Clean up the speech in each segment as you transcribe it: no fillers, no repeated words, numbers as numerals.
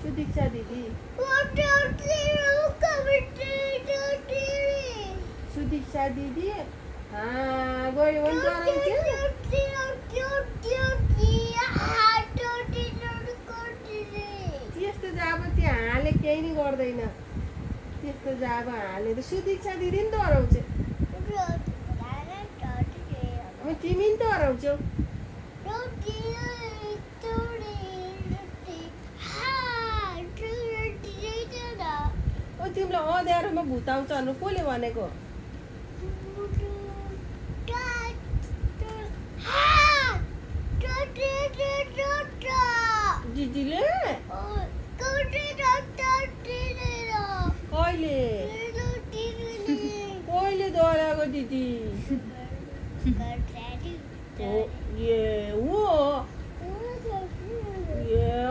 सुदीक्षा दिदी सुदीक्षा दिदी गयो भने त्यस्तो जाब त्यो हाले केही नि गर्दैन त्यस्तो जाब हाले त सुदीक्षा दिदी नि त हराउँछ तिमी नि त हराउँछौ तिमीलाई अँध्यारोमा भूत आउँछ भन्नु कसले भनेको दिदीले कहिले कहिले डराएको दिदी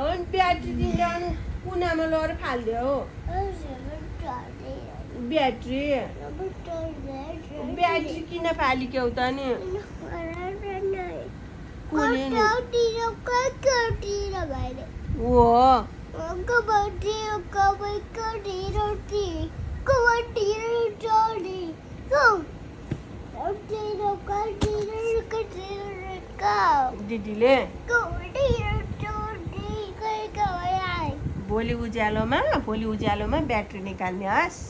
अनि ब्याट्री तिमीले कुनामा लगेर फालिदियो हो ब्याट्री किन फालिक्यौ त नि दिदीले भोलि उज्यालोमा ब्याट्री निकाल्ने हस्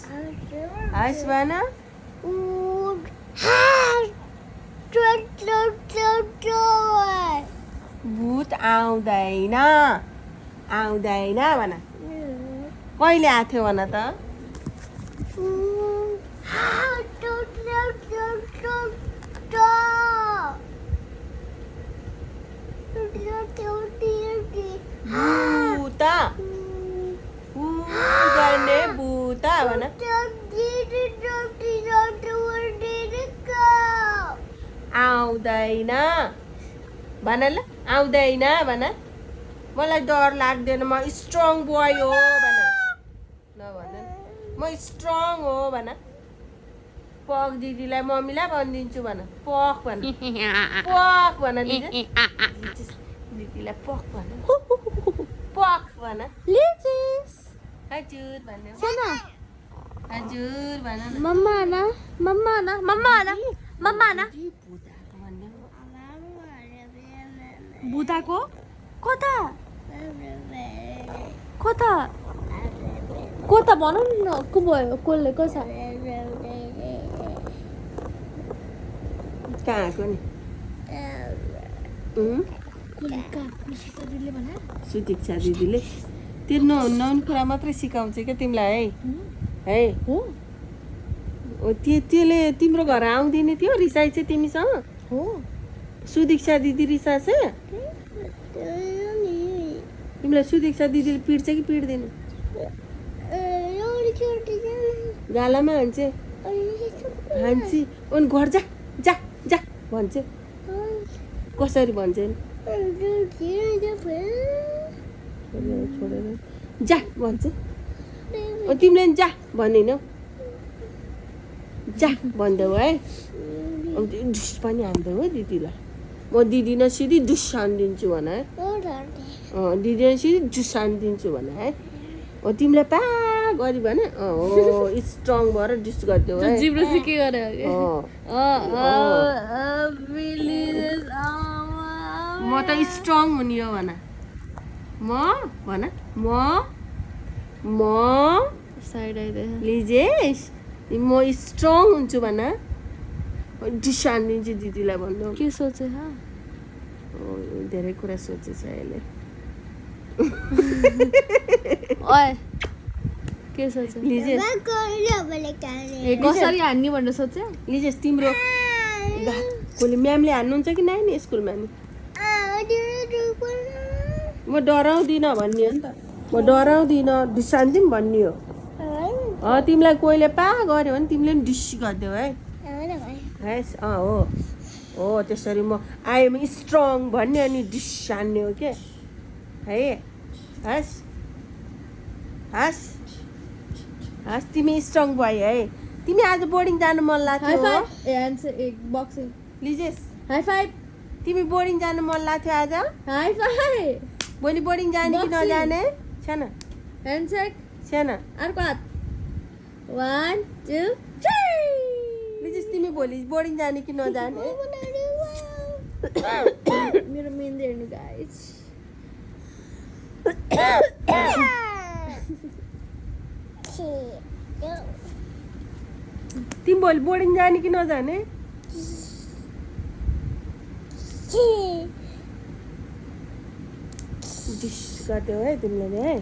भन भूत आउँदैन भन कहिले आएको थियो भन त भूत भन आउँदैन भन ल आउँदैन भन मलाई डर लाग्दैन म स्ट्रङ बोय हो भन नभन म स्ट्रङ हो भन पक दिदीलाई मम्मीलाई भनिदिन्छु भन पक भन पक भन दिदीलाई पक भन पक भन हजुर भन्नु हजुर भन मम्मा भूताको कता भनौँ न को भयो कसले कसा कहाँ आएको नि सुदीक्षा दिदीले त्यो नहुने कुरा मात्रै सिकाउँछ क्या तिमीलाई है हो त्यसले तिम्रो घर आउँदिने थियो रिसाइ चाहिँ तिमीसँग हो सुदीक्षा दिदी रिसाछ तिमीलाई सुदीक्षा दिदीले पिट्छ कि पिट्दैन गालामा हान्छ अनि घर जा जा जा भन्छ कसरी भन्छ छोडेर जा भन्छ तिमीले जा भनेनौ जा भन्दौ है ढुस पनि हान्दै हो दिदीलाई म दिदीलाई सिधै ढुस हानिदिन्छु भन है दिदीलाई सिधै ढुस हानिदिन्छु भन है तिमीलाई पा गरी भने स्ट्रङ भएर ढुस गरिदेऊ है के गरे म त स्ट्रङ हुने हो भन म साइड आइदे लिजेस म स्ट्रङ हुन्छु भन ढुस हानिदिन्छु दिदीलाई भन्नु के सोचे धेरै कुरा सोचेछ यसले ओए के सोचे लिजेस कसरी हान्ने भनेर सोचे लिजेस तिम्रो कसले म्यामले हान्नुहुन्छ कि नाइ नि स्कुलमा नि म डराउँदिनँ भन्ने हो नि त म डराउँदिनँ ढुस हान्दिउँ भन्ने हो तिमीलाई कोहीले पा गऱ्यो भने तिमीले पनि ढुस गरिदेऊ है हो त्यसरी म आइएम स्ट्रङ भन्ने अनि ढुस हान्ने हो के है हस् तिमी स्ट्रङ भयो है तिमी आज बोर्डिङ जानु मन लाग्थ्यो लिजेस हाई फाइभ तिमी बोर्डिङ जानु मन लाग्थ्यो आज हाई फाइभ भोलि बोर्डिङ जाने कि नजाने छैन ह्यान्डसेक सानो अर्को हात 1 2 3 लिजिस तिमी भोलि बोर्डिङ जाने कि नजाने मेरो मेहन्दी हेर्नु गाइस तिमी भोलि बोर्डिङ जाने कि नजाने डिस गरिदेऊ है तिमीले है